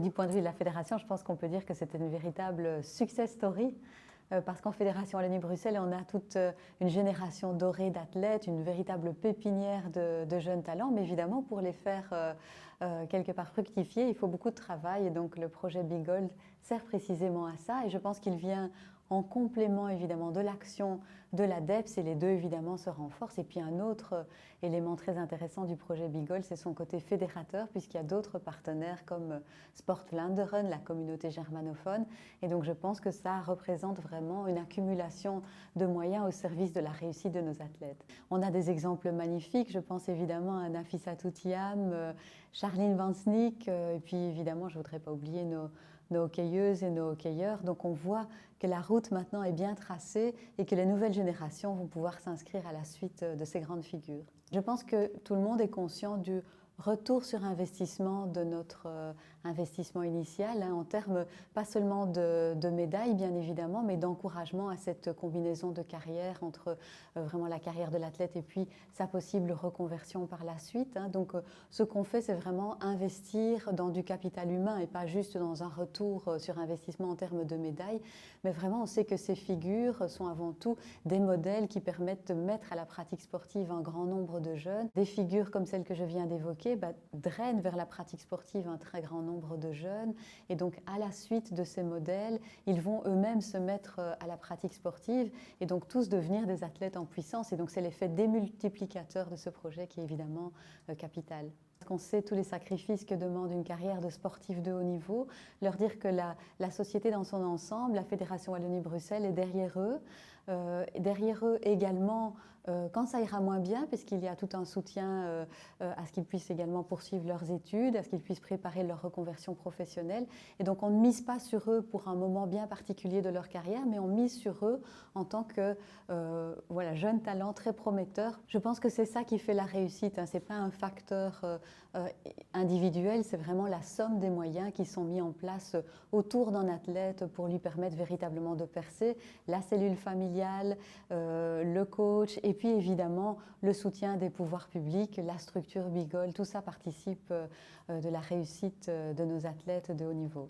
Du point de vue de la fédération, je pense qu'on peut dire que c'était une véritable success story. Parce qu'en Fédération Wallonie-Bruxelles, on a toute une génération dorée d'athlètes, une véritable pépinière de jeunes talents. Mais évidemment, pour les faire quelque part fructifier, il faut beaucoup de travail. Et donc, le projet Big Gold sert précisément à ça. Et je pense qu'il vient en complément évidemment de l'action de l'ADEPS, et les deux évidemment se renforcent. Et puis un autre élément très intéressant du projet Big Gold, c'est son côté fédérateur, puisqu'il y a d'autres partenaires comme Sport Vlaanderen, la communauté germanophone. Et donc je pense que ça représente vraiment une accumulation de moyens au service de la réussite de nos athlètes. On a des exemples magnifiques, je pense évidemment à Nafissatou Thiam, Charline Van Snick, et puis évidemment je ne voudrais pas oublier nos hockeyeuses et nos hockeyeurs. Donc on voit que la route maintenant est bien tracée et que les nouvelles générations vont pouvoir s'inscrire à la suite de ces grandes figures. Je pense que tout le monde est conscient du retour sur investissement de notre investissement initial, en termes pas seulement de médailles bien évidemment, mais d'encouragement à cette combinaison de carrière entre vraiment la carrière de l'athlète et puis sa possible reconversion par la suite. Donc ce qu'on fait, c'est vraiment investir dans du capital humain et pas juste dans un retour sur investissement en termes de médailles, mais vraiment on sait que ces figures sont avant tout des modèles qui permettent de mettre à la pratique sportive un grand nombre de jeunes. Des figures comme celles que je viens d'évoquer drainent vers la pratique sportive un très grand nombre de jeunes, et donc à la suite de ces modèles, ils vont eux-mêmes se mettre à la pratique sportive et donc tous devenir des athlètes en puissance. Et donc c'est l'effet démultiplicateur de ce projet qui est évidemment capital. On sait tous les sacrifices que demande une carrière de sportif de haut niveau, leur dire que la société dans son ensemble, la Fédération Wallonie-Bruxelles est derrière eux. Derrière eux également quand ça ira moins bien, puisqu'il y a tout un soutien à ce qu'ils puissent également poursuivre leurs études, à ce qu'ils puissent préparer leur reconversion professionnelle. Et donc on ne mise pas sur eux pour un moment bien particulier de leur carrière, mais on mise sur eux en tant que jeunes talents très prometteurs. Je pense que c'est ça qui fait la réussite, Ce n'est pas un facteur individuel, c'est vraiment la somme des moyens qui sont mis en place autour d'un athlète pour lui permettre véritablement de percer. La cellule familiale, le coach, et puis évidemment le soutien des pouvoirs publics, la structure Big Gold, tout ça participe de la réussite de nos athlètes de haut niveau.